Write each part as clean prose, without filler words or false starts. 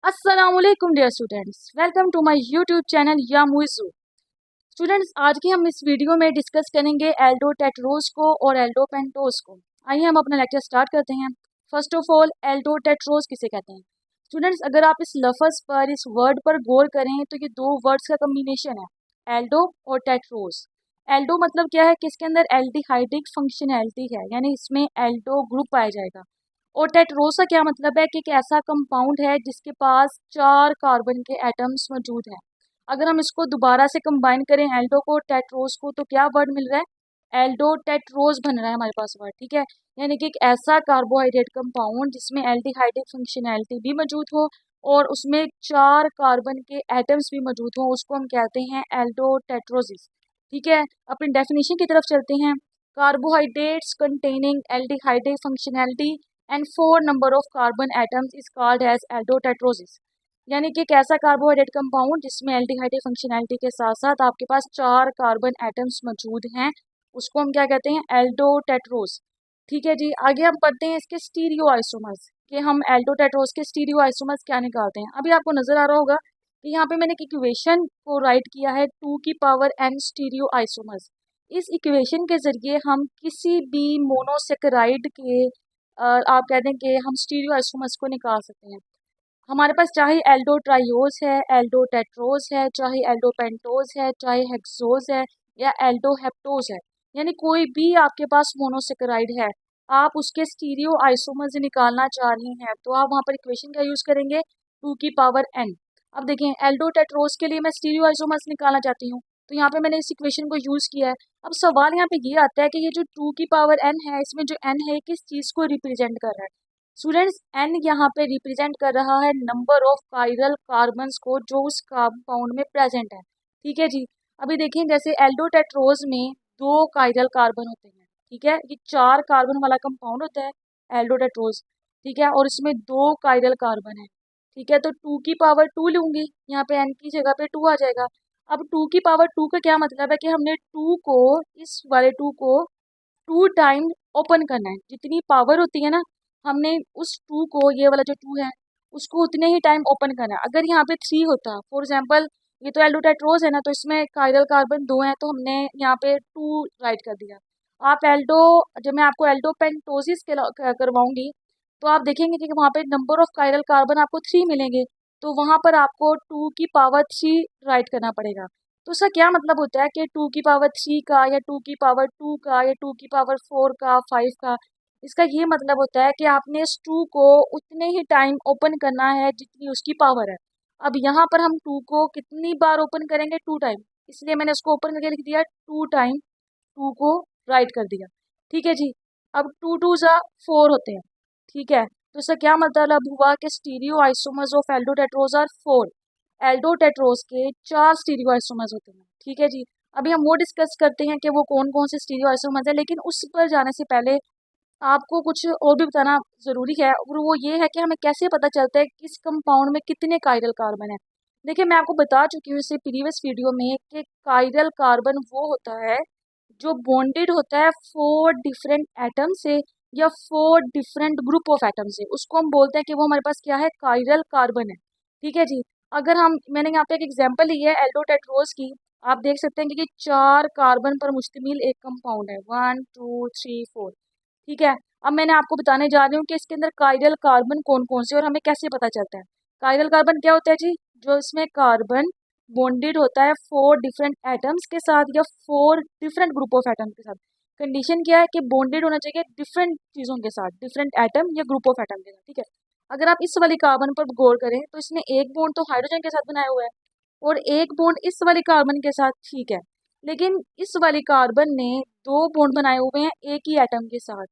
अस्सलामुअलैकुम dear students, welcome to my YouTube channel या मुइज़ू। स्टूडेंट्स, आज की हम इस वीडियो में डिस्कस करेंगे एल्डो टेट्रोज को और एल्डो पेंटोज को। आइए हम अपना लेक्चर स्टार्ट करते हैं। First of all, Aldo tetrose किसे कहते हैं? स्टूडेंट्स, अगर आप इस लफ्ज़ पर, इस वर्ड पर गौर करें तो ये दो वर्ड्स का कम्बिनेशन है, एल्डो और टेट्रोज। एल्डो मतलब क्या है कि इसके अंदर एल्डिहाइडिक फंक्शनैलिटी है, यानी इसमें एल्डो ग्रुप पाया जाएगा। और टेट्रोज का क्या मतलब है कि एक ऐसा कंपाउंड है जिसके पास 4 कार्बन के एटम्स मौजूद हैं। अगर हम इसको दोबारा से कंबाइन करें एल्डो को टेट्रोज को, तो क्या वर्ड मिल रहा है? एल्डो टेट्रोज बन रहा है हमारे पास वर्ड, ठीक है। यानी कि एक ऐसा कार्बोहाइड्रेट कंपाउंड जिसमें एल्डिहाइडिक फंक्शनैलिटी भी मौजूद हो और उसमें 4 कार्बन के एटम्स भी मौजूद हो, उसको हम कहते हैं एल्डो टेट्रोजिस। ठीक है, अपनी डेफिनेशन की तरफ चलते हैं। Carbohydrates containing aldehydic functionality and 4 number of carbon atoms is called as aldotetroses. यानी कि एक ऐसा कार्बोहाइड्रेट कंपाउंड जिसमें एल्डिहाइडिक फंक्शनैलिटी के साथ साथ आपके पास 4 कार्बन एटम्स मौजूद हैं, उसको हम क्या कहते हैं? एल्डोटेट्रोज। ठीक है जी, आगे हम पढ़ते हैं इसके स्टीरियो आइसोमर्स कि हम एल्डोटेट्रोज के स्टीरियो आइसोमर्स क्या निकालते हैं। अभी आपको नजर आ रहा होगा कि यहाँ पे मैंने एक इक्वेशन को राइट किया है 2 की पावर n स्टीरियो आइसोमर्स। इस इक्वेशन के जरिए हम किसी भी मोनोसेकेराइड के आप कहते हैं कि हम स्टीरियो आइसोमर्स को निकाल सकते हैं। हमारे पास चाहे एल्डो ट्राइओज है, एल्डो टेट्रोज है, चाहे एल्डो पेंटोज है, चाहे हेक्सोज है या एल्डो हेप्टोज है, यानी कोई भी आपके पास मोनोसेकेराइड है, आप उसके स्टीरियो आइसोमर्स निकालना चाह रहे हैं तो आप वहाँ पर इक्वेशन का यूज़ करेंगे 2 की पावर n। अब देखें, एल्डो टेट्रोज के लिए मैं स्टीरियो आइसोमर्स निकालना चाहती हूँ, तो यहाँ पे मैंने इस इक्वेशन को यूज़ किया है। अब सवाल यहाँ पे ये आता है कि ये जो 2 की पावर n है, इसमें जो n है किस चीज़ को रिप्रेजेंट कर रहा है? स्टूडेंट्स, n यहाँ पे रिप्रेजेंट कर रहा है नंबर ऑफ कायरल कार्बन्स को जो उस कंपाउंड में प्रेजेंट है। ठीक है जी, अभी देखें जैसे एल्डोटेट्रोज में 2 कायरल कार्बन होते हैं, ठीक है, ये 4 कार्बन वाला कंपाउंड होता है एल्डोटेट्रोज, ठीक है, और इसमें 2 कायरल कार्बन है। ठीक है, तो 2 की पावर 2 लूंगी, यहाँ पे n की जगह पे 2 आ जाएगा। अब 2 की पावर 2 का क्या मतलब है कि हमने 2 को, इस वाले 2 को 2 टाइम ओपन करना है। जितनी पावर होती है ना, हमने उस 2 को, ये वाला जो 2 है, उसको उतने ही टाइम ओपन करना है। अगर यहाँ पे 3 होता, फॉर एग्जांपल ये तो एल्डोटेट्रोज है ना, तो इसमें कायरल कार्बन 2 हैं, तो हमने यहाँ पे 2 राइट कर दिया। आप एल्डो, जब मैं आपको एल्डो पेंटोसिस करवाऊंगी तो आप देखेंगे कि वहाँ पे नंबर ऑफ कायरल कार्बन आपको 3 मिलेंगे, तो वहाँ पर आपको 2 की पावर 3 राइट करना पड़ेगा। तो उसका क्या मतलब होता है कि 2 की पावर 3 का या 2 की पावर 2 का या 2 की पावर 4 का, 5 का, इसका ये मतलब होता है कि आपने इस 2 को उतने ही टाइम ओपन करना है जितनी उसकी पावर है। अब यहाँ पर हम 2 को कितनी बार ओपन करेंगे? 2 टाइम, इसलिए मैंने उसको ओपन करके लिख दिया 2 टाइम, 2 को राइट कर दिया। ठीक है जी, अब 2 2 जा 4 होते हैं, ठीक है, तो इसका क्या मतलब हुआ कि स्टीरियो आइसोमर्स ऑफ एल्डोटेट्रोज आर 4। एल्डोटेट्रोज के 4 स्टीरियो आइसोमर्स होते हैं। ठीक है जी, अभी हम वो डिस्कस करते हैं कि वो कौन कौन से स्टीरियो आइसोमर्स है, लेकिन उस पर जाने से पहले आपको कुछ और भी बताना ज़रूरी है, और वो ये है कि हमें कैसे पता चलता है किस कंपाउंड में कितने कायरल कार्बन है। देखिए, मैं आपको बता चुकी हूँ इससे प्रीवियस वीडियो में कि कायरल कार्बन वो होता है जो बॉन्डेड होता है 4 डिफरेंट एटम से या 4 डिफरेंट ग्रुप ऑफ एटम से, उसको हम बोलते हैं कि वो हमारे पास क्या है? कायरल कार्बन है। ठीक है जी, अगर हम, मैंने यहाँ पे एक एग्जांपल ली है एल्डोटेट्रोज की, आप देख सकते हैं कि ये 4 कार्बन पर मुश्तमिल एक कंपाउंड है, 1 2 3 4। ठीक है, अब मैंने आपको बताने जा रही हूँ कि इसके अंदर कायरल कार्बन कौन कौन से और हमें कैसे पता चलता है। कायरल कार्बन क्या होता है जी? जो इसमें कार्बन बॉन्डेड होता है 4 डिफरेंट एटम्स के साथ या 4 डिफरेंट ग्रुप ऑफ एटम के साथ। कंडीशन क्या है कि बॉन्डेड होना चाहिए डिफरेंट चीज़ों के साथ, डिफरेंट एटम या ग्रुप ऑफ एटम के साथ। ठीक है, अगर आप इस वाली कार्बन पर गौर करें तो इसने एक बॉन्ड तो हाइड्रोजन के साथ बनाया हुआ है और एक बॉन्ड इस वाली कार्बन के साथ, ठीक है, लेकिन इस वाली कार्बन ने 2 बॉन्ड बनाए हुए हैं एक ही एटम के साथ।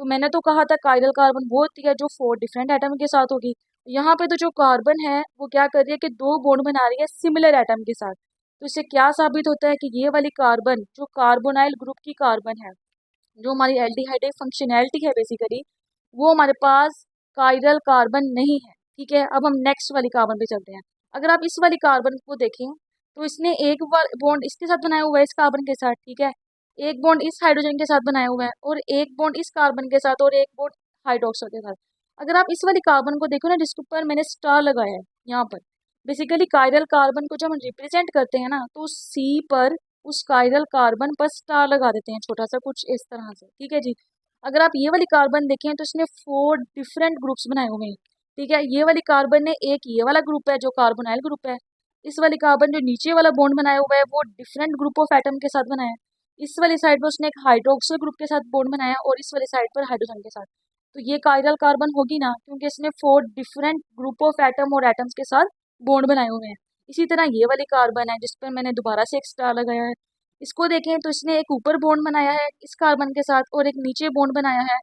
तो मैंने तो कहा था कायरल कार्बन वो होती है जो 4 डिफरेंट एटम के साथ होगी। यहाँ पे तो जो कार्बन है वो क्या कर रही है कि 2 बॉन्ड बना रही है सिमिलर एटम के साथ। तो इससे क्या साबित होता है कि ये वाली कार्बन जो कार्बोनाइल ग्रुप की कार्बन है, जो हमारी एल्डिहाइड फंक्शनैलिटी है बेसिकली, वो हमारे पास कायरल कार्बन नहीं है। ठीक है, अब हम नेक्स्ट वाली कार्बन पे चलते हैं। अगर आप इस वाली कार्बन को देखें तो इसने एक बार बॉन्ड इसके साथ बनाया हुआ है, इस कार्बन के साथ, ठीक है, एक बॉन्ड इस हाइड्रोजन के साथ बनाया हुआ है और एक बॉन्ड इस कार्बन के साथ और एक बॉन्ड हाइड्रोक्साइड के साथ। अगर आप इस वाली कार्बन को देखो ना, जिसके ऊपर मैंने स्टार लगाया है, यहाँ पर बेसिकली कायरल कार्बन को जब हम रिप्रेजेंट करते हैं ना, तो सी पर उस कायरल कार्बन पर स्टार लगा देते हैं छोटा सा, कुछ इस तरह से। ठीक है जी। अगर आप ये वाली कार्बन देखें तो इसने 4 डिफरेंट ग्रुप्स बनाए हुए हैं। ठीक है, ये वाली कार्बन ने एक ये वाला ग्रुप है जो कार्बोनाइल ग्रुप है। इस वाली कार्बन जो नीचे वाला बॉन्ड बनाया हुआ है वो डिफरेंट ग्रुप ऑफ एटम के साथ बनाया है। इस वाली साइड पर उसने एक हाइड्रोक्सिल ग्रुप के साथ बॉन्ड बनाया और इस वाली साइड पर हाइड्रोजन के साथ। तो ये कायरल कार्बन होगी ना, क्योंकि इसने 4 डिफरेंट ग्रुप ऑफ एटम और एटम्स के साथ बॉन्ड बनाए हुए हैं। इसी तरह ये वाली कार्बन है जिस पर मैंने दोबारा से एक स्टार लगाया है, इसको देखें तो इसने एक ऊपर बॉन्ड बनाया है इस कार्बन के साथ और एक नीचे बॉन्ड बनाया है।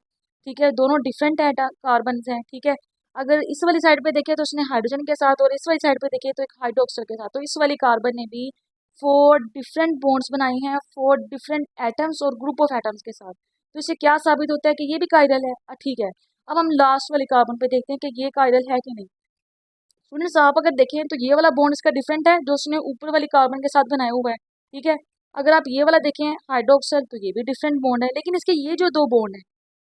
ठीक है, दोनों डिफरेंट कार्बन हैं। ठीक है, अगर इस वाली साइड पे देखें तो उसने हाइड्रोजन के साथ और इस वाली साइड पे देखें तो एक हाइड्रोक्साइड के साथ। तो इस वाली कार्बन ने भी 4 डिफरेंट बॉन्ड्स बनाए हैं 4 डिफरेंट एटम्स और ग्रुप ऑफ एटम्स के साथ। तो इससे क्या साबित होता है कि ये भी कायरल है। ठीक है, अब हम लास्ट वाली कार्बन पे देखते हैं कि ये कायरल है कि नहीं। स्टूडेंट्स आप अगर देखें तो ये वाला बॉन्ड इसका डिफरेंट है जो उसने ऊपर वाली कार्बन के साथ बनाया हुआ है। ठीक है, अगर आप ये वाला देखें हाइड्रोक्साइड, तो ये भी डिफरेंट बॉन्ड है, लेकिन इसके ये जो दो बॉन्ड है,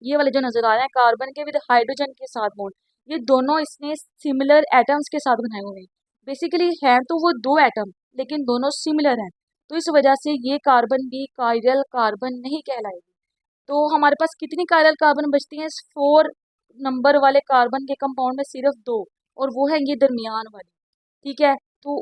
ये वाले जो नजर आ रहे हैं कार्बन के विद हाइड्रोजन के साथ बॉन्ड, ये दोनों इसने सिमिलर एटम्स के साथ बनाए हुए हैं। बेसिकली है तो वो दो एटम, लेकिन दोनों सिमिलर हैं, तो इस वजह से ये कार्बन भी कायरल कार्बन नहीं कहलाएगी। तो हमारे पास कितनी कायरल कार्बन बचती हैं? 4 नंबर वाले कार्बन के कंपाउंड में सिर्फ 2, और वो है ये दरमियान वाली। ठीक है, तो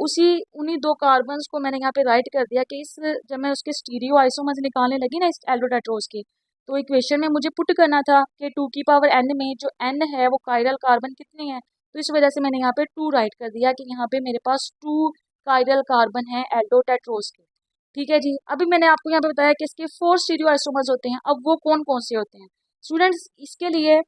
उन्हीं 2 कार्बन्स को मैंने यहाँ पे राइट कर दिया कि इस जब मैं उसके स्टीरियो आइसोमर्स निकालने लगी ना इस एल्डोटेट्रोज के, तो इक्वेशन में मुझे पुट करना था कि 2 की पावर n में जो n है वो कायरल कार्बन कितने हैं। तो इस वजह से मैंने यहाँ पे 2 राइट कर दिया कि यहाँ पे मेरे पास 2 कायरल कार्बन है एल्डोटेट्रोज के। ठीक है जी। अभी मैंने आपको यहाँ पे बताया कि इसके 4 स्टीरियो आइसोमर्स होते हैं। अब वो कौन कौन से होते हैं स्टूडेंट्स? इसके लिए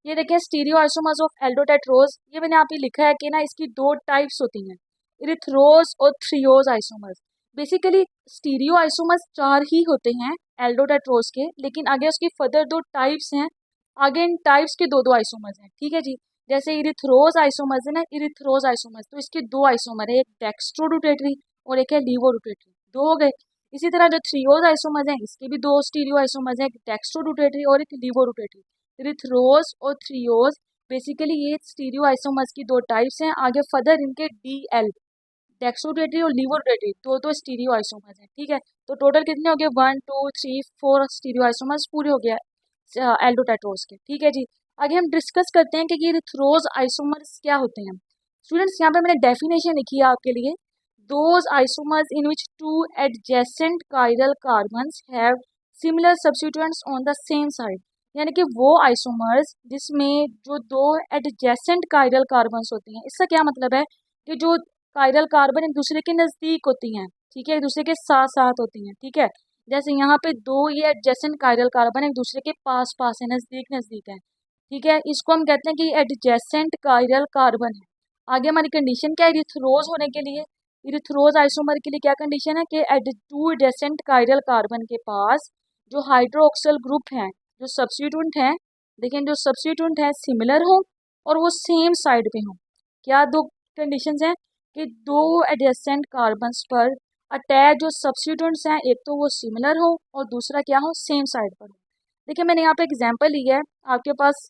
ये देखें स्टीरियो आइसोमर्स ऑफ एल्डोटेट्रोज, ये मैंने यहाँ पे लिखा है कि ना इसकी 2 टाइप्स होती हैं, इरिथ्रोज और थ्रियोज आइसोमर्स। बेसिकली स्टीरियो आइसोमर्स 4 ही होते हैं एल्डोटेट्रोज के, लेकिन आगे उसकी फर्दर 2 टाइप्स हैं। आगे इन टाइप्स के 2 आइसोमर्स हैं। ठीक है जी। जैसे इरिथ्रोज आइसोमर्स है ना, इरिथ्रोज आइसोमर्स, तो इसके 2 आइसोमर है, एक डेक्स्ट्रो रोटेटरी और एक है लीवो रोटेटरी, 2 हो गए। इसी तरह जो थ्रियोज आइसोमर्स हैं इसके भी 2 स्टीरियो आइसोमर्स हैं, एक डेक्स्ट्रो रोटेटरी और एक लीवो रोटेटरी। इरिथ्रोज और थ्रियोज बेसिकली ये स्टीरियो आइसोमर्स की 2 टाइप्स हैं। आगे फर्दर इनके DL डेक्सोरोटेटरी और लीवोरोटेटरी 2 स्टीरियो आइसोमर्स हैं। ठीक है, तो टोटल कितने हो गए? 1 2 3 4 स्टीरियो आइसोमर्स पूरे हो गया एल्डोटेट्रोज के। ठीक है जी। आगे हम डिस्कस करते हैं कि ये इरिथ्रोज आइसोमर्स क्या होते हैं। स्टूडेंट्स यहाँ पे मैंने डेफिनेशन लिखी है आपके लिए, those isomers in which 2 adjacent chiral carbons have similar substituents on the same side. यानी कि वो आइसोमर्स जिसमें जो 2 एडजेसेंट कायरल कार्बन्स होती हैं। इसका क्या मतलब है कि जो कायरल कार्बन एक दूसरे के नज़दीक होती हैं। ठीक है, एक दूसरे के साथ साथ होती हैं। ठीक है, जैसे यहाँ पे 2 ये एडजेसेंट कायरल कार्बन एक दूसरे के पास पास है, नज़दीक नज़दीक है। ठीक है, इसको हम कहते हैं कि एडजेसेंट कायरल कार्बन है। आगे हमारी कंडीशन क्या है इरिथ्रोज होने के लिए? इरिथ्रोज आइसोमर के लिए क्या कंडीशन है कि 2 एडजेसेंट कायरल कार्बन के पास जो हाइड्रोक्सिल ग्रुप हैं, जो सब्स्टिट्यूएंट हैं, देखिए जो सब्स्टिट्यूएंट है सिमिलर हो और वो सेम साइड पे हो। क्या 2 कंडीशंस हैं कि 2 एडजेसेंट कार्बन्स पर अटैच जो सब्स्टिट्यूएंट्स हैं, एक तो वो सिमिलर हो और दूसरा क्या हो, सेम साइड पर हो। देखिए मैंने यहाँ पे एग्जांपल ली है आपके पास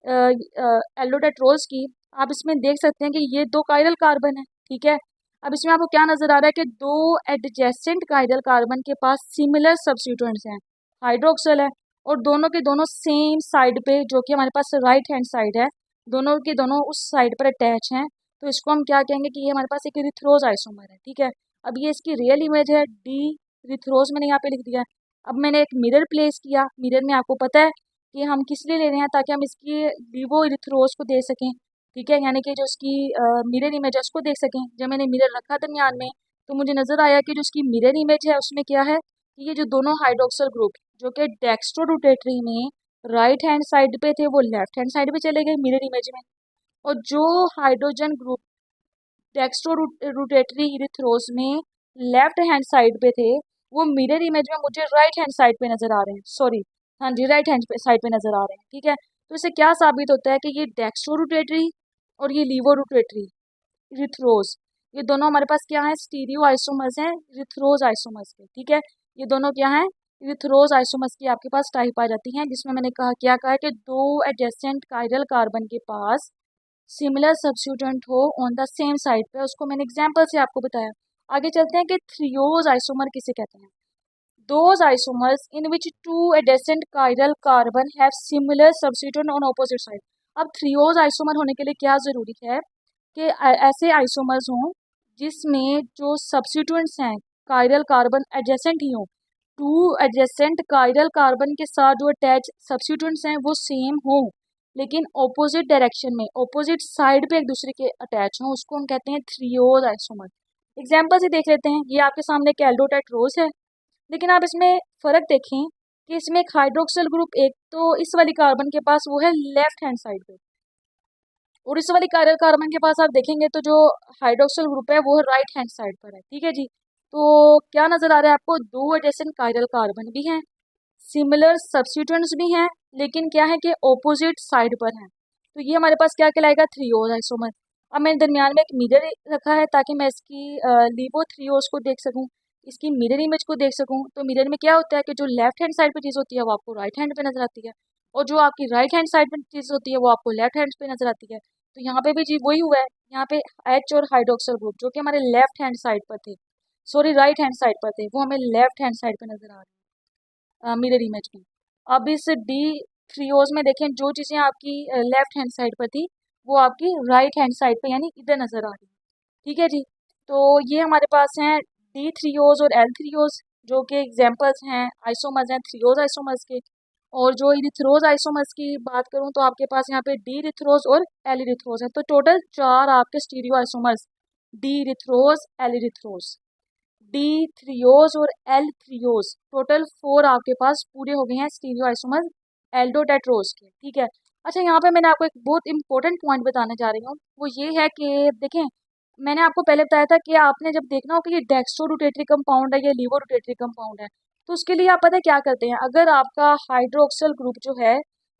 एल्डोटेट्रोज की। आप इसमें देख सकते हैं कि ये 2 कायरल कार्बन है। ठीक है, अब इसमें आपको क्या नजर आ रहा है कि 2 एडजेसेंट कायरल कार्बन के पास सिमिलर सब्स्टिट्यूएंट्स हैं, हाइड्रोक्सिल है, और दोनों के दोनों सेम साइड पे जो कि हमारे पास राइट हैंड साइड है, दोनों के दोनों उस साइड पर अटैच हैं। तो इसको हम क्या कहेंगे कि ये हमारे पास एक इरिथ्रोज आइसोमर है। ठीक है, अब ये इसकी रियल इमेज है डी इरिथ्रोज, मैंने यहाँ पे लिख दिया है। अब मैंने एक मिरर प्लेस किया, मिरर में आपको पता है कि हम किस लिए ले रहे हैं, ताकि हम इसकी लीवो इरिथ्रोज को देख सकें। ठीक है, यानी कि जो उसकी मिरर इमेज है उसको देख सकें। जब मैंने मिरर रखा दरमियान में तो मुझे नज़र आया कि जो उसकी मिरर इमेज है उसमें क्या है कि ये जो दोनों हाइड्रोक्सिल ग्रुप जो कि डेक्स्ट्रो रोटेटरी में राइट हैंड साइड पे थे वो लेफ्ट हैंड साइड पे चले गए मिरर इमेज में, और जो hydrogen group dextrorotatory erythrose में लेफ्ट हैंड साइड पे थे वो मिरर इमेज में मुझे राइट हैंड साइड पे नजर आ रहे हैं। सॉरी, हाँ जी, राइट हैंड साइड पे नजर आ रहे हैं। ठीक है, तो इससे क्या साबित होता है कि ये डेक्स्ट्रो रोटेटरी और ये लीवो रोटेटरी इरिथ्रोज, ये दोनों हमारे पास क्या है, स्टीरियो आइसोमर्स हैं इरिथ्रोज आइसोमर्स के। ठीक है, ये दोनों क्या है, इरिथ्रोज आइसोमर्स की आपके पास टाइप आ जाती हैं, जिसमें मैंने कहा क्या कहा है कि 2 एडजेसेंट कायरल कार्बन के पास सिमिलर सब्स्टिट्यूएंट हो ऑन द सेम साइड पे, उसको मैंने एग्जांपल से आपको बताया। आगे चलते हैं कि थ्रियोज आइसोमर किसे कहते हैं। Those isomers in which two adjacent chiral carbon have similar substituent on opposite side. अब थ्रियोज आइसोमर होने के लिए क्या जरूरी है कि ऐसे आइसोमर्स हों जिसमें जो सब्स्टिट्यूएंट्स हैं कायरल कार्बन एडजेसेंट ही हों। टू एडजेसेंट कायरल कार्बन के साथ जो अटैच सब्स्टिट्यूएंट्स हैं वो सेम हो, लेकिन ऑपोजिट डायरेक्शन में, ऑपोजिट साइड पे एक दूसरे के अटैच हों, उसको हम कहते हैं थ्रियोज आइसोमर। एग्जाम्पल से देख लेते हैं। ये आपके सामने एक एल्डोटेट्रोज है, लेकिन आप इसमें फ़र्क देखें कि इसमें एक हाइड्रोक्सिल ग्रुप एक तो इस वाली कार्बन के पास वो है लेफ्ट हैंड साइड पे, और इस वाली कायरल कार्बन के पास आप देखेंगे तो जो हाइड्रोक्सिल ग्रुप है वो राइट हैंड साइड पर है। ठीक है जी। तो क्या नज़र आ रहा है आपको, दो एडजेसेंट कायरल कार्बन भी हैं, सिमिलर सब्स्टिट्यूएंट्स भी हैं, लेकिन क्या है कि ऑपोजिट साइड पर हैं। तो ये हमारे पास क्या कहलाएगा, थ्रियोज आइसोमर। अब मैंने दरमियान में एक मिरर रखा है ताकि मैं इसकी लिवो थ्रियोज को देख सकूं, इसकी मिरर इमेज को देख सकूं। तो मिरर में क्या होता है कि जो लेफ्ट हैंड साइड पे चीज़ होती है वो आपको राइट हैंड पे नजर आती है, और जो आपकी राइट हैंड साइड पे चीज़ होती है वो आपको लेफ्ट हैंड पे नजर आती है। तो यहाँ पे भी जी वही हुआ है। यहाँ पे एच और हाइड्रोक्सिल ग्रुप जो कि हमारे लेफ्ट हैंड साइड पर थे, सॉरी राइट हैंड साइड पर थे, वो हमें लेफ्ट हैंड साइड पे नजर आ रहे हैं मिरर इमेज में। अब इस डी थ्रियोज में देखें, जो चीज़ें आपकी लेफ्ट हैंड साइड पर थी वो आपकी राइट हैंड साइड पे यानी इधर नजर आ रही है। ठीक है जी। तो ये हमारे पास हैं डी थ्रियोज और एल थ्रियोज, जो कि एग्जांपल्स हैं आइसोमर्स हैं थ्रियोज आइसोमर्स के। और जो इरिथ्रोज आइसोमर्स की बात करूं तो आपके पास यहाँ पे डी इरिथ्रोज और एल इरिथ्रोज हैं। तो टोटल 4 आपके stereo isomers, D erythrose, L erythrose, D threose और एल थ्रियोज, टोटल 4 आपके पास पूरे हो गए हैं स्टीरियो आइसोमर एल्डोटेट्रोज के। ठीक है। अच्छा, यहाँ पे मैंने आपको एक बहुत इंपॉर्टेंट पॉइंट बताने जा रही हूँ, वो ये है कि देखें, मैंने आपको पहले बताया था कि आपने जब देखना हो कि ये डेक्स्ट्रो रोटेटरी कंपाउंड है या लीवो रोटेटरी कंपाउंड है, तो उसके लिए आप पता है क्या करते हैं, अगर आपका हाइड्रोक्सिल ग्रुप जो है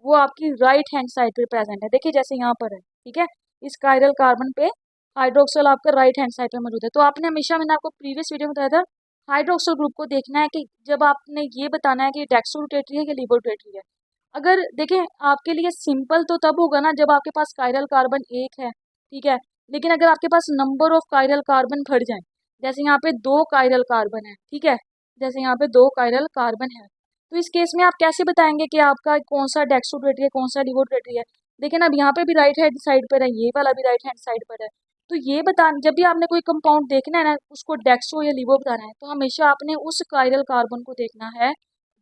वो आपकी राइट हैंड साइड पे प्रेजेंट है, देखिए जैसे यहाँ पर है, ठीक है, इस कायरल कार्बन पे हाइड्रोक्सिल आपका राइट हैंड साइड पे मौजूद है, तो आपने हमेशा, मैंने आपको प्रीवियस वीडियो में बताया था, हाइड्रोक्सिल ग्रुप को देखना है कि जब आपने ये बताना है कि डेक्स्ट्रो रोटेटरी है या लीवो रोटेटरी है। अगर देखें, आपके लिए सिंपल तो तब होगा ना जब आपके पास कायरल कार्बन एक है, ठीक है, लेकिन अगर आपके पास नंबर ऑफ कायरल कार्बन बढ़ जाए, जैसे यहाँ पे 2 कायरल कार्बन है, ठीक है, जैसे यहाँ पे 2 कायरल कार्बन है, तो इस केस में आप कैसे बताएंगे कि आपका कौन सा डेक्स्ट्रो रोटेटरी है, कौन सा लीवो रोटेटरी है। देखिए ना, अब यहाँ पे भी राइट हैंड साइड पर है, ये वाला भी राइट हैंड साइड पर है। तो ये बता, जब भी आपने कोई कंपाउंड देखना है ना, उसको डेक्सो या लिवो बताना है, तो हमेशा आपने उस कायरल कार्बन को देखना है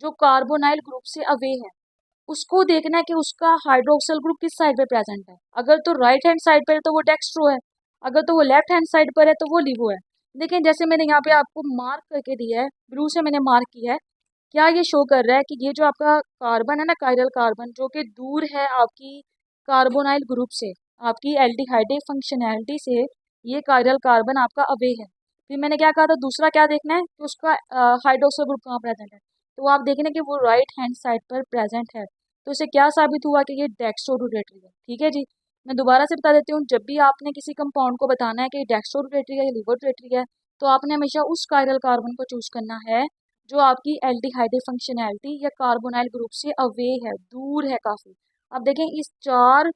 जो कार्बोनाइल ग्रुप से अवे है, उसको देखना है कि उसका हाइड्रोक्सिल ग्रुप किस साइड पे प्रेजेंट है। अगर तो राइट हैंड साइड पर है तो वो डेक्स्ट्रो है, अगर तो वो लेफ्ट हैंड साइड पर है तो वो लिवो है। देखिए जैसे मैंने यहाँ पे आपको मार्क करके दिया है, ब्लू से मैंने मार्क किया है, क्या ये शो कर रहा है कि ये जो आपका कार्बन है ना, कायरल कार्बन, जो कि दूर है आपकी कार्बोनाइल ग्रुप से, आपकी एल्डिहाइडिक फंक्शनैलिटी से, ये कायरल कार्बन आपका अवे है। फिर मैंने क्या कहा था, दूसरा क्या देखना है कि उसका हाइड्रोक्सिल ग्रुप कहाँ प्रेजेंट है, तो आप देखेंगे कि वो राइट हैंड साइड पर प्रेजेंट है। तो इससे क्या साबित हुआ कि ये डेक्स्ट्रो रोटेटरी है। ठीक है जी। मैं दोबारा से बता देती हूँ, जब भी आपने किसी कंपाउंड को बताना है कि डेक्स्ट्रो रोटेटरी है या लिवो रोटेटरी है, तो आपने हमेशा उस कायरल कार्बन को चूज करना है जो आपकी एल्डिहाइडिक फंक्शनैलिटी या कार्बोनाइल ग्रुप से अवे है, दूर है काफी। अब देखें, इस 4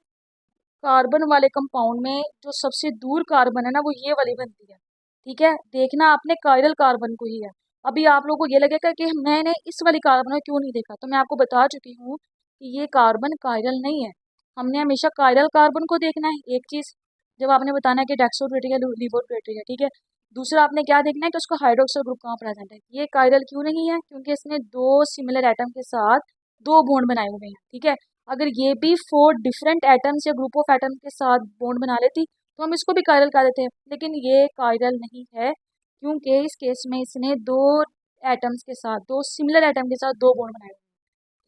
कार्बन वाले कंपाउंड में जो सबसे दूर कार्बन है ना, वो ये वाली बनती है। ठीक है, देखना आपने कायरल कार्बन को ही है। अभी आप लोगों को ये लगेगा कि मैंने इस वाली कार्बन को क्यों नहीं देखा, तो मैं आपको बता चुकी हूँ कि ये कार्बन कायरल नहीं है। हमने हमेशा कायरल कार्बन को देखना है, एक चीज, जब आपने बताना है कि डेक्सोरोटेटरी है, लिवोरोटेटरी है, ठीक है। दूसरा आपने क्या देखना है कि उसका हाइड्रोक्सिल ग्रुप कहाँ प्रेजेंट है। ये कायरल क्यों नहीं है, क्योंकि इसने 2 सिमिलर एटम के साथ 2 बॉन्ड बनाए हुए हैं। ठीक है, अगर ये भी 4 डिफरेंट एटम्स या ग्रुप ऑफ एटम के साथ बॉन्ड बना लेती तो हम इसको भी कायरल कह देते हैं, लेकिन ये कायरल नहीं है, क्योंकि इस केस में इसने 2 एटम्स के साथ, 2 सिमिलर एटम के साथ 2 बॉन्ड बनाए हुए हैं।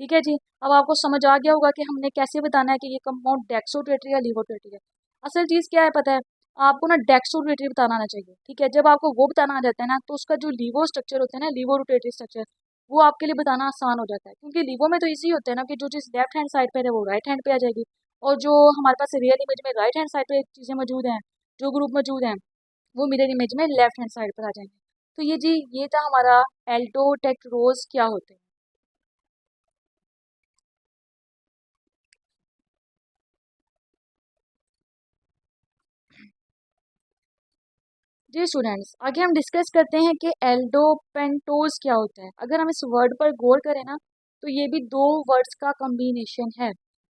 ठीक है जी। अब आपको समझ आ गया होगा कि हमने कैसे बताना है कि ये कंपाउंड डेक्सोरोटेटरी या लिवोरोटेटरी है। असल चीज़ क्या है पता है, आपको ना डेक्सोरोटेटरी बताना आना चाहिए। ठीक है, जब आपको वो बताना आ जाता है ना, तो उसका जो लिवो स्ट्रक्चर होता है ना, लिवो रोटेटरी स्ट्रक्चर, वो आपके लिए बताना आसान हो जाता है, क्योंकि लिवो में तो इजी होता है ना कि जो चीज़ लेफ्ट हैंड साइड पर है वो राइट हैंड पे आ जाएगी, और जो हमारे पास रियल इमेज में राइट हैंड साइड पे चीज़ें मौजूद हैं, जो ग्रुप मौजूद हैं, वो मिरर इमेज में लेफ्ट हैंड साइड पर आ जाएंगे। तो ये जी, ये था हमारा एल्डोटेट्रोज क्या होते हैं। जी स्टूडेंट्स, आगे हम डिस्कस करते हैं कि एल्डोपेंटोज क्या होता है। अगर हम इस वर्ड पर गौर करें ना, तो ये भी दो वर्ड्स का कॉम्बिनेशन है।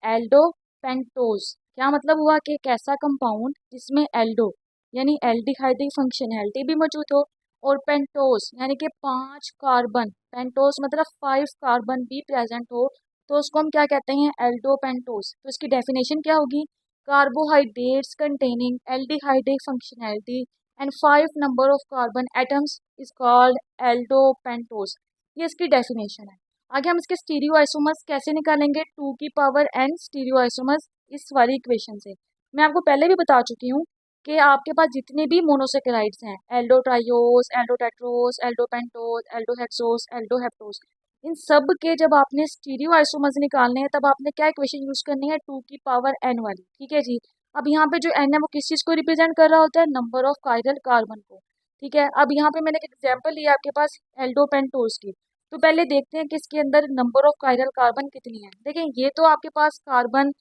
एल्डोपेंटोज क्या मतलब हुआ कि एक ऐसा कंपाउंड जिसमें एल्डो यानी एल्डिहाइडिक फंक्शनैलिटी भी मौजूद हो, और पेंटोज यानी कि 5 कार्बन, पेंटोज मतलब 5 कार्बन भी प्रेजेंट हो, तो उसको हम क्या कहते हैं, एल्डोपेंटोज। तो इसकी डेफिनेशन क्या होगी, carbohydrates containing aldehydic functionality and 5 number of carbon atoms is called aldopentose। ये इसकी डेफिनेशन है। आगे हम इसके स्टीरियो आइसोमर्स कैसे निकालेंगे, 2 की पावर n स्टीरियो आइसोमर्स इस वाली इक्वेशन से। मैं आपको पहले भी बता चुकी हूँ कि आपके पास जितने भी मोनोसेकेराइड्स हैं, एल्डोट्राइयोस, एल्डोटेट्रोस, एल्डोपेंटोस, एल्डोहेक्सोस, एल्डोहेप्टोस, इन सब के जब आपने स्टीरियो आइसोमर्स निकालने हैं तब आपने क्या इक्वेशन यूज करनी है, 2 की पावर n वाली। ठीक है जी। अब यहाँ पे जो n है वो किस चीज़ को रिप्रेजेंट कर रहा होता है, नंबर ऑफ कायरल कार्बन को। ठीक है। अब यहाँ पे मैंने एक एग्जांपल लिया आपके पास एल्डोपेंटोज की, तो पहले देखते हैं कि इसके अंदर नंबर ऑफ कायरल कार्बन कितनी है। देखें, ये तो आपके पास कार्बन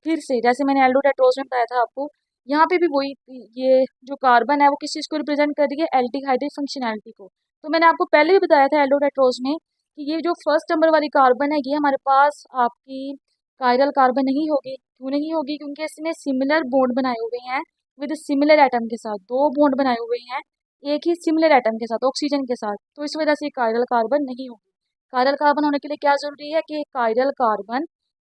फिर से जैसे मैंने एल्डोटेट्रोज में बताया था आपको, यहाँ पे भी वही, ये जो कार्बन है वो किस चीज़ को रिप्रेजेंट कर रही है, एल्डिहाइडिक फंक्शनैलिटी को। तो मैंने आपको पहले भी बताया था एल्डोटेट्रोज में कि ये जो फर्स्ट नंबर वाली कार्बन है, ये हमारे पास आपकी कायरल कार्बन नहीं होगी। क्यों नहीं होगी, क्योंकि इसने सिमिलर बॉन्ड बनाए हुए हैं विद सिमिलर एटम के साथ, दो बॉन्ड बनाए हुए हैं एक ही सिमिलर एटम के साथ, ऑक्सीजन के साथ, तो इस वजह से कायरल कार्बन नहीं होगी। कायरल कार्बन होने के लिए क्या जरूरी है कि कायरल कार्बन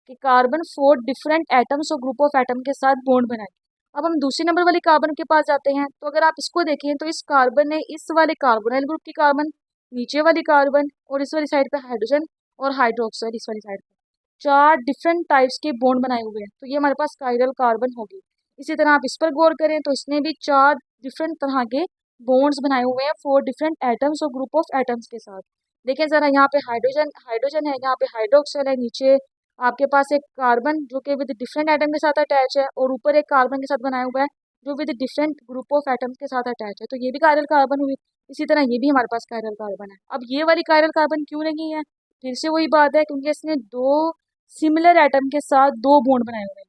कि कार्बन 4 डिफरेंट एटम्स और ग्रुप ऑफ एटम के साथ बॉन्ड बनाए। अब हम दूसरी नंबर वाली कार्बन के पास जाते हैं, तो अगर आप इसको देखें तो इस कार्बन ने इस वाले कार्बोनाइल ग्रुप की कार्बन, नीचे वाली कार्बन और इस वाली साइड पे हाइड्रोजन और हाइड्रोक्साइड इस वाली साइड पे 4 डिफरेंट टाइप्स के बॉन्ड बनाए हुए हैं, तो ये हमारे पास कायरल कार्बन होगी। इसी तरह आप इस पर गौर करें तो इसने भी 4 डिफरेंट तरह के बॉन्ड्स बनाए हुए हैं 4 डिफरेंट एटम्स और ग्रुप ऑफ एटम्स के साथ। देखें जरा, यहाँ पे हाइड्रोजन हाइड्रोजन है, यहाँ पे हाइड्रोक्साइड है, नीचे आपके पास एक कार्बन जो कि विद डिफरेंट एटम के साथ अटैच है, और ऊपर एक कार्बन के साथ बनाया हुआ है जो with different group of atoms के साथ अटैच है, तो ये भी कायरल कार्बन हुई। इसी तरह ये भी हमारे पास कायरल कार्बन है। अब ये वाली कायरल कार्बन क्यों नहीं है, फिर से वही बात है, क्योंकि इसने दो सिमिलर एटम के साथ दो बॉन्ड बनाए हुए हैं।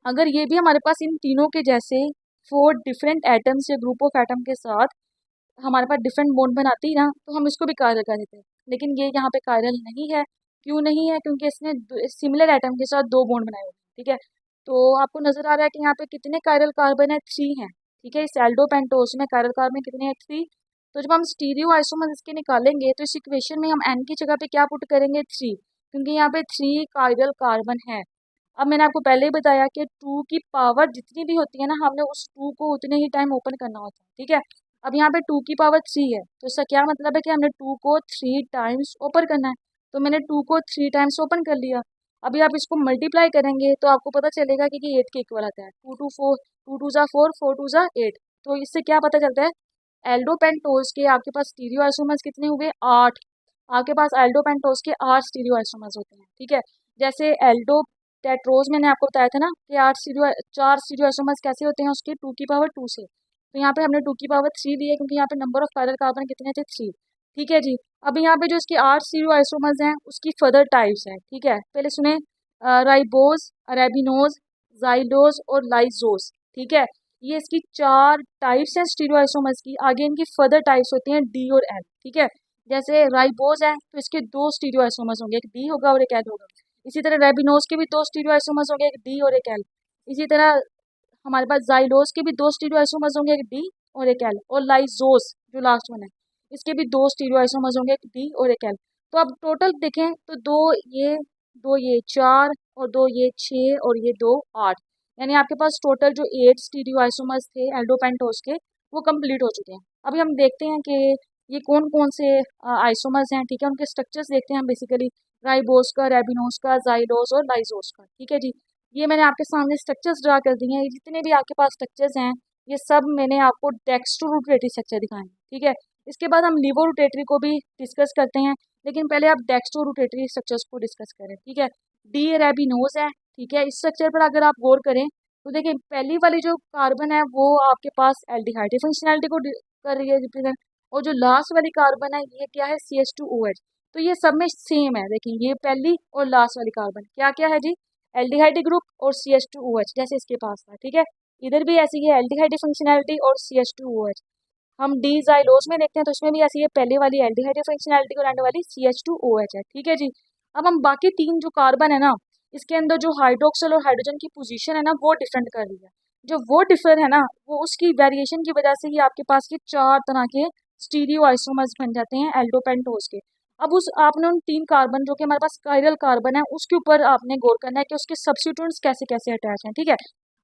अगर ये भी हमारे पास इन तीनों के जैसे 4 डिफरेंट एटम्स या ग्रुप ऑफ एटम के साथ हमारे पास डिफरेंट बॉन्ड बनाती ना, तो हम इसको भी कायरल कर देते हैं। लेकिन ये यहाँ पे कायरल नहीं है। क्यों नहीं है, क्योंकि इसने सिमिलर एटम के साथ दो बॉन्ड बनाए हुए हैं। ठीक है। तो आपको नजर आ रहा है कि यहाँ पे कितने कायरल कार्बन है, 3 हैं। ठीक है। इस एल्डोपेंटोस में कायरल कार्बन कितने हैं, 3। तो जब हम स्टीरियो आइसोमर इसके निकालेंगे तो इस इक्वेशन में हम n की जगह पे क्या पुट करेंगे, 3, क्योंकि यहाँ पे 3 कायरल कार्बन है। अब मैंने आपको पहले ही बताया कि 2 की पावर जितनी भी होती है ना, हमने उस 2 को उतने ही टाइम ओपन करना होता है। ठीक है। अब यहाँ पे 2 की पावर 3 है, तो इसका क्या मतलब है कि हमने 2 को 3 टाइम्स ओपन करना है। तो मैंने 2 को 3 टाइम्स ओपन कर लिया। अभी आप इसको मल्टीप्लाई करेंगे तो आपको पता चलेगा कि ये 8 के इक्वल आता है। 2 टू ज़ा 4, 4 टू ज़ा 8। तो इससे क्या पता चलता है, एल्डोपेंटोज के आपके पास स्टीरियो आइसोमर्स कितने हुए, 8। आपके पास एल्डोपेंटोज के 8 स्टीरियो आइसोमर्स होते हैं। ठीक है। जैसे एल्डो टेट्रोज मैंने आपको बताया था ना कि 4 स्टीरियो आइसोमर्स कैसे होते हैं उसके, 2 की पावर 2 से। तो यहाँ पे हमने 2 की पावर 3 ली है, क्योंकि यहाँ पे नंबर ऑफ कायरल कार्बन कितने थे, 3। ठीक है जी। अब यहाँ पे जो इसके 8 स्टीरियो आइसोमर्स हैं उसकी फर्दर टाइप्स हैं। ठीक है। पहले सुने, राइबोज, अरेबिनोज, जाइलोज और लाइजोज। ठीक है। ये इसकी 4 टाइप्स हैं स्टीरियो आइसोमर्स की। आगे इनकी फर्दर टाइप्स होती हैं डी और एल। ठीक है। जैसे राइबोज है तो इसके 2 स्टीरियो आइसोमर्स होंगे, एक डी होगा और एक एल होगा। इसी तरह रेबिनोज के भी 2 स्टीरियो आइसोमर्स होंगे, एक डी और एक एल। इसी तरह हमारे पास जाइलोज के भी 2 स्टीरियो आइसोमर्स होंगे, एक डी और एक एल। और लाइजोस जो लास्ट वन है, इसके भी 2 स्टीरियो आइसोमर्स होंगे, एक डी और एक एल। तो अब टोटल देखें तो दो ये 4 और 2 ये 6 और ये 2 8, यानी आपके पास टोटल जो 8 स्टीरियो आइसोमर्स थे एल्डोपेंटोज के वो कंप्लीट हो चुके हैं। अभी हम देखते हैं कि ये कौन कौन से आइसोमर्स हैं। ठीक है। उनके स्ट्रक्चर्स देखते हैं हम बेसिकली, राइबोस का, रेबिनोज का, जाइलोज और लाइजोस का। ठीक है जी। ये मैंने आपके सामने स्ट्रक्चर्स ड्रा कर दिए हैं। ये जितने भी आपके पास स्ट्रक्चर्स हैं ये सब मैंने आपको डेक्स्ट्रो रोटेटरी स्ट्रक्चर दिखाए हैं। ठीक है। इसके बाद हम लिवो रोटेटरी को भी डिस्कस करते हैं, लेकिन पहले आप डेक्स्ट्रो रोटेटरी स्ट्रक्चर्स को डिस्कस करें। ठीक है। डी रेबिनोज है। ठीक है। इस स्ट्रक्चर पर अगर आप गौर करें तो देखिए, पहली वाली जो कार्बन है वो आपके पास एल्डिहाइड फंक्शनैलिटी को कर रही है रिप्रेजेंट, और जो लास्ट वाली कार्बन है ये क्या है, CH2OH। तो ये सब में सेम है। देखिए, ये पहली और लास्ट वाली कार्बन क्या क्या है जी, एल्डिहाइड ग्रुप और CH2OH, जैसे इसके पास था। ठीक है। इधर भी ऐसी है, एल्डिहाइड फंक्शनैलिटी और CH2OH। हम डी जाइलोज में देखते हैं तो इसमें भी ऐसी है, पहले वाली एल्डिहाइड फंक्शनैलिटी और एंड वाली CH2OH है। ठीक है जी। अब हम बाकी 3 जो कार्बन है ना, इसके अंदर जो हाइड्रोक्सल और हाइड्रोजन की पोजीशन है ना, वो डिफरेंट कर रही है। जो वो डिफर है ना, वो उसकी वेरिएशन की वजह से ही आपके पास ये 4 तरह के स्टीरियो आइसोमर्स बन जाते हैं एल्डोपेंटोज के। अब उस आपने उन 3 कार्बन जो कि हमारे पास कायरल कार्बन है, उसके ऊपर आपने गौर करना है कि उसके सब्स्टिट्यूएंट्स कैसे कैसे अटैच हैं। ठीक है।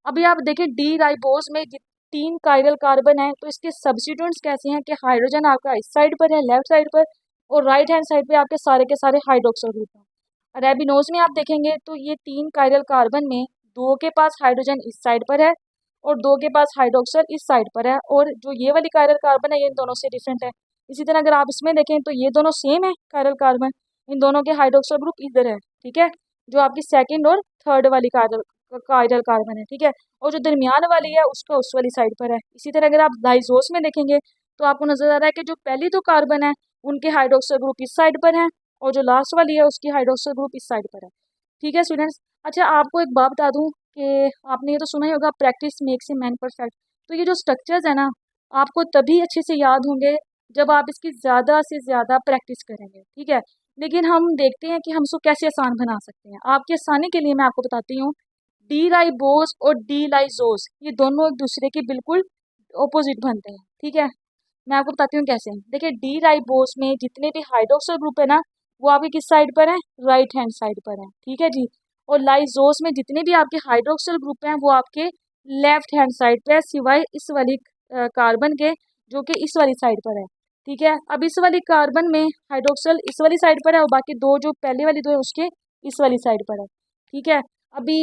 अभी आप देखें डी राइबोज में 3 कायरल कार्बन है, तो इसके सब्स्टिट्यूएंट्स कैसे हैं कि हाइड्रोजन आपका इस साइड पर है, लेफ्ट साइड पर, और राइट हैंड साइड पे आपके सारे के सारे हाइड्रोक्सल ग्रुप हैं। रेबिनोज में आप देखेंगे तो ये 3 कायरल कार्बन में 2 के पास हाइड्रोजन इस साइड पर है और 2 के पास हाइड्रोक्सल इस साइड पर है, और जो ये वाली कायरल कार्बन है ये इन दोनों से डिफरेंट है। इसी तरह अगर आप इसमें देखें तो ये दोनों सेम है कायरल कार्बन, इन दोनों के हाइड्रोक्सल ग्रुप इधर है। ठीक है। जो आपकी सेकंड और थर्ड वाली कायरल कार्बन है। ठीक है। और जो दरमियान वाली है उसका उस वाली साइड पर है। इसी तरह अगर आप लाइजोस में देखेंगे तो आपको नजर आ रहा है कि जो पहली 2 कार्बन है उनके हाइड्रोक्सल ग्रुप इस साइड पर है और जो लास्ट वाली है उसकी हाइड्रोक्सल ग्रुप इस साइड पर है। ठीक है स्टूडेंट्स। अच्छा, आपको एक बात बता दूं कि आपने ये तो सुना ही होगा, practice makes a man perfect. तो ये जो स्ट्रक्चर्स है ना, आपको तभी अच्छे से याद होंगे जब आप इसकी ज़्यादा से ज़्यादा प्रैक्टिस करेंगे। ठीक है। लेकिन हम देखते हैं कि हम इसको कैसे आसान बना सकते हैं। आपकी आसानी के लिए मैं आपको बताती हूँ, डी राइबोस और डी लाइजोस ये दोनों एक दूसरे के बिल्कुल ऑपोजिट बनते हैं। ठीक है। मैं आपको बताती हूँ कैसे। देखिए डी राइबोस में जितने भी हाइड्रोक्सल ग्रुप है ना, वो आपके किस साइड पर है, राइट हैंड साइड पर है। ठीक है जी। और लाइजोस में जितने भी आपके हाइड्रोक्सल ग्रुप हैं वो आपके लेफ्ट हैंड साइड पे है, सिवाय इस वाली कार्बन के जो कि इस वाली साइड पर है। ठीक है। अब इस वाली कार्बन में हाइड्रोक्सल इस वाली साइड पर है और बाकी 2 जो पहले वाली 2 है उसके इस वाली साइड पर है। ठीक है। अभी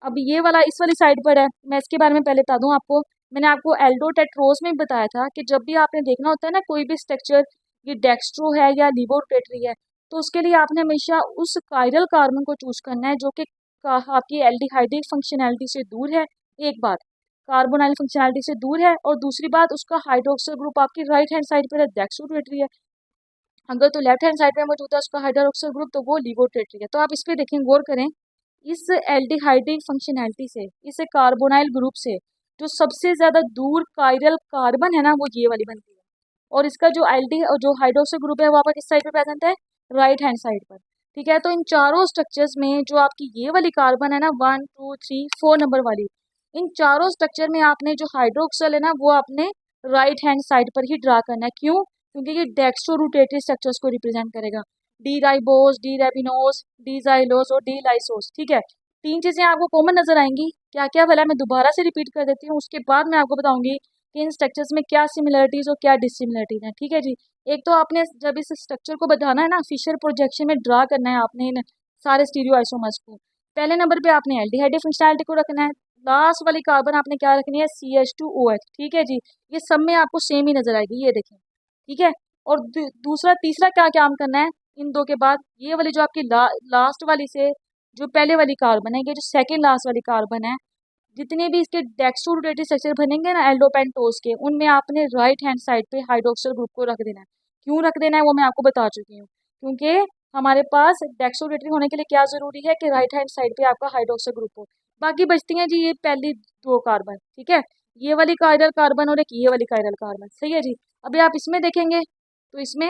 अभी ये वाला इस वाली साइड पर है। मैं इसके बारे में पहले बता दूं आपको, मैंने आपको एल्डोटेट्रोज में बताया था कि जब भी आपने देखना होता है ना कोई भी स्ट्रक्चर, ये डेक्स्ट्रो है या लिवोरोटेटरी है, तो उसके लिए आपने हमेशा उस कायरल कार्बन को चूज करना है जो कि आपकी एल्डिहाइडिक फंक्शनैलिटी से दूर है, एक बात, कार्बोनाइल फंक्शनैलिटी से दूर है, और दूसरी बात उसका हाइड्रोक्सल ग्रुप आपकी राइट हैंड साइड पर है, डेक्स्ट्रोटेटरी है। अगर तो लेफ्ट हैंड साइड पे मौजूद है उसका हाइड्रोक्सल ग्रुप तो वो लिवोटेटरी है। तो आप इस पे देखें, गौर करें, इस एल्डिहाइडिक फंक्शनैलिटी से, इस कार्बोनाइल ग्रुप से जो सबसे ज्यादा दूर कायरल कार्बन है ना, वो ये वाली बनती है। और इसका जो एल्डी और जो हाइड्रोक्सल ग्रुप है वो आपका किस साइड पे प्रेजेंट है, राइट हैंड साइड पर। ठीक है। तो इन चारों स्ट्रक्चर्स में जो आपकी ये वाली कार्बन है ना, 1 2 3 4 नंबर वाली, इन चारों स्ट्रक्चर में आपने जो हाइड्रोक्सल है ना वो आपने राइट हैंड साइड पर ही ड्रा करना है। क्यों? क्योंकि ये डेक्स्ट्रोरोटेटरी स्ट्रक्चर्स को रिप्रेजेंट करेगा। D ribose, D arabinose, D xylose और डी लाइसोस। ठीक है। 3 चीजें आपको कॉमन नजर आएंगी। क्या क्या भला, मैं दोबारा से रिपीट कर देती हूँ, उसके बाद मैं आपको बताऊंगी कि इन स्ट्रक्चर्स में क्या सिमिलरिटीज और क्या डिसिमिलरिटीज हैं। ठीक है जी। एक तो आपने जब इस स्ट्रक्चर को बताना है ना, फिशर प्रोजेक्शन में ड्रा करना है आपने इन सारे स्टीरियो आइसोमर्स को। पहले नंबर पे आपने एल्डिहाइड फंक्शनैलिटी को रखना है, लास्ट वाली कार्बन आपने क्या रखनी है, CH2OH। ठीक है जी। ये सब में आपको सेम ही नजर आएगी, ये देखें। ठीक है। और दूसरा तीसरा क्या काम करना है, इन 2 के बाद ये वाली जो आपकी लास्ट वाली से जो पहले वाली कार्बन है, ये जो सेकेंड लास्ट वाली कार्बन है, जितने भी इसके डेक्स्ट्रोरोटेटरी स्ट्रक्चर बनेंगे ना एल्डोपेंटोज के, उनमें आपने राइट हैंड साइड पे हाइड्रोक्सल ग्रुप को रख देना है। क्यों रख देना है वो मैं आपको बता चुकी हूँ। क्योंकि हमारे पास डेक्स्ट्रोरोटेटरी होने के लिए क्या जरूरी है कि राइट हैंड साइड पे आपका हाइड्रोक्सल ग्रुप हो। बाकी बचती हैं जी ये पहली 2 कार्बन। ठीक है। ये वाली कायरल कार्बन और एक ये वाली कायरल कार्बन। सही है जी। अभी आप इसमें देखेंगे तो इसमें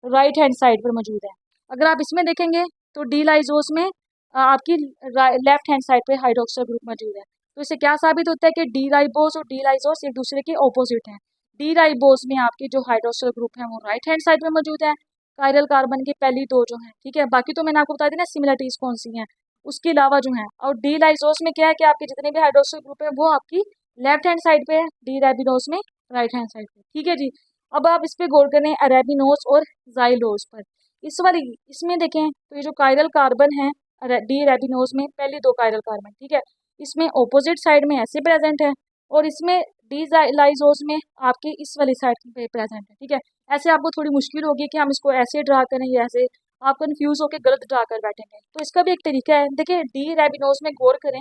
राइट हैंड साइड पर मौजूद है। अगर आप इसमें देखेंगे तो डी लाइजोस में आपकी लेफ्ट हैंड साइड पे हाइड्रोक्सल ग्रुप मौजूद है। तो इससे क्या साबित होता है कि डी राइबोस और डी लाइजोस एक दूसरे के ऑपोजिट हैं। डी राइबोस में आपके जो हाइड्रोक्सल ग्रुप है वो राइट हैंड साइड में मौजूद है, कायरल कार्बन के पहली 2 जो हैं। ठीक है। बाकी तो मैंने आपको बता दी ना सिमिलरिटीज कौन सी हैं, उसके अलावा जो है। और डी लाइजोस में क्या है कि आपके जितने भी हाइड्रोक्सल ग्रुप है वो आपकी लेफ्ट हैंड साइड पे है, डी रेबिनोस में राइट हैंड साइड पे। ठीक है जी। अब आप इस पे गौर करें अरेबिनोस और जाइलोस पर। इस वाली इसमें देखें तो ये जो कायरल कार्बन है डी रेबिनोस में पहली 2 कायरल कार्बन, ठीक है, इसमें ऑपोजिट साइड में ऐसे प्रेजेंट है, और इसमें डी लाइजोस में आपके इस वाली साइड पे प्रेजेंट है। ठीक है। ऐसे आपको थोड़ी मुश्किल होगी कि हम इसको ऐसे ड्रा करें या ऐसे, आप कंफ्यूज होकर गलत ड्रा कर बैठेंगे। तो इसका भी एक तरीका है। देखिए डी रेबिनोस में गौर करें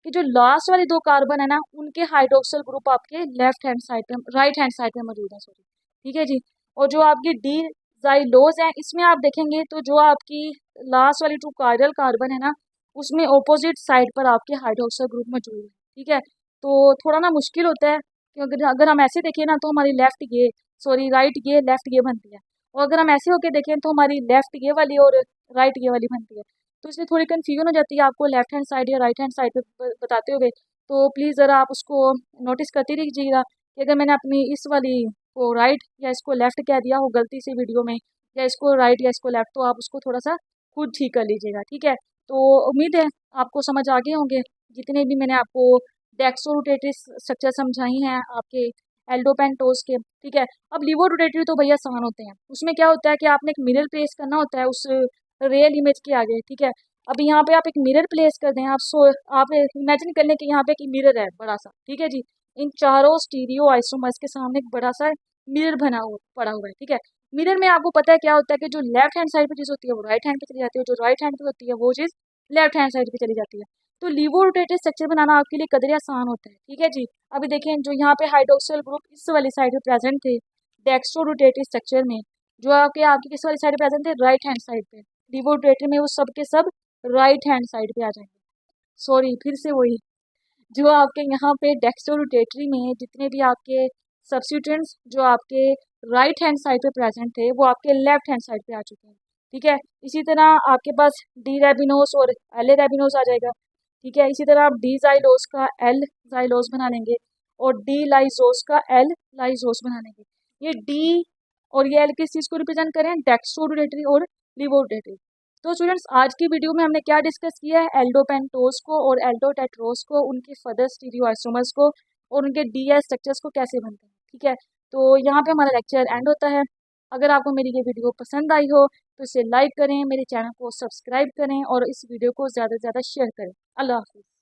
कि जो लास्ट वाली 2 कार्बन है ना, उनके हाइड्रोक्सल ग्रुप आपके लेफ्ट हैंड साइड पे, राइट हैंड साइड पे मौजूद है, सॉरी। ठीक है जी। और जो आपकी डी जाइलोज है, इसमें आप देखेंगे तो जो आपकी लास्ट वाली 2 कायरल कार्बन है ना, उसमें ऑपोजिट साइड पर आपके हाइड्रोक्सल ग्रुप मौजूद है। ठीक है। तो थोड़ा ना मुश्किल होता है कि अगर हम ऐसे देखें ना तो हमारी राइट ये लेफ्ट ये बनती है, और अगर हम ऐसे होके देखें तो हमारी लेफ्ट ये वाली और राइट ये वाली बनती है। तो इसलिए थोड़ी कन्फ्यूजन हो जाती है आपको लेफ्ट हैंड साइड या राइट हैंड साइड पे बताते हुए। तो प्लीज़ ज़रा आप उसको नोटिस करते रहिएगा कि अगर मैंने अपनी इस वाली को राइट या इसको लेफ्ट कह दिया हो गलती से वीडियो में, या इसको राइट या इसको लेफ्ट, तो आप उसको थोड़ा सा खुद ठीक कर लीजिएगा, ठीक है। तो उम्मीद है आपको समझ आ गए होंगे जितने भी मैंने आपको डेक्सो रोटेटरी स्ट्रक्चर समझाई हैं आपके एल्डोपेंटोस के, ठीक है। अब लीवो रोटेटरी तो भैया आसान होते हैं, उसमें क्या होता है कि आपने एक मिरर प्लेस करना होता है उस रियल इमेज के आगे, ठीक है। अभी यहाँ पे आप एक मिरर प्लेस कर दें, आप इमेजिन कर लें कि यहाँ पे एक मिरर है बड़ा सा, ठीक है जी। इन चारों स्टीरियो आइसोमर्स के सामने एक बड़ा सा मिरर पड़ा हुआ है, ठीक है। मिरर में आपको पता है क्या होता है कि जो लेफ्ट हैंड साइड पे चीज़ होती है वो राइट हैंड पे चली जाती है, जो राइट हैंड पे होती है वो चीज़ लेफ्ट हैंड साइड पे चली जाती है। तो लीवो रोटेटेड स्ट्रक्चर बनाना आपके लिए कदरे आसान होता है, ठीक है जी। अभी देखें जो यहाँ पे हाइड्रोक्सिल ग्रुप इस वाली साइड पे प्रेजेंट थे डेक्स्ट्रो रोटेटेड स्ट्रक्चर में, जो आपके आपकी किस वाली साइड पे प्रेजेंट थे, राइट हैंड साइड पे। लीवो रोटेटरी में वो सब के सब राइट हैंड साइड पे आ जाएंगे। सॉरी फिर से वही, जो आपके यहाँ पे डेक्स्ट्रो रोटेटरी में जितने भी आपके सब्स्टिट्यूएंट्स जो आपके राइट हैंड साइड पे प्रेजेंट थे वो आपके लेफ्ट हैंड साइड पे आ चुके हैं, ठीक है। इसी तरह आपके पास डी रेबिनोस और एल ए रेबिनोस आ जाएगा, ठीक है। इसी तरह आप डी जाइलोस का एल जाइलोस बना लेंगे और डी लाइजोस का एल लाइजोस बना लेंगे। ये डी और ये एल किस चीज़ को रिप्रेजेंट करें, डेक्स्ट्रो रोटेटरी और लीवो रोटेटरी। तो स्टूडेंट्स आज की वीडियो में हमने क्या डिस्कस किया है, एल्डोपेंटोस को और एल्डोटेट्रोस को, उनके फर्दर स्टीरियोआइसोमर्स को और उनके डीएस स्ट्रक्चर्स को कैसे बनते हैं, ठीक है। तो यहाँ पे हमारा लेक्चर एंड होता है। अगर आपको मेरी ये वीडियो पसंद आई हो तो इसे लाइक करें, मेरे चैनल को सब्सक्राइब करें और इस वीडियो को ज़्यादा से ज़्यादा शेयर करें। अल्लाह हाफिज़।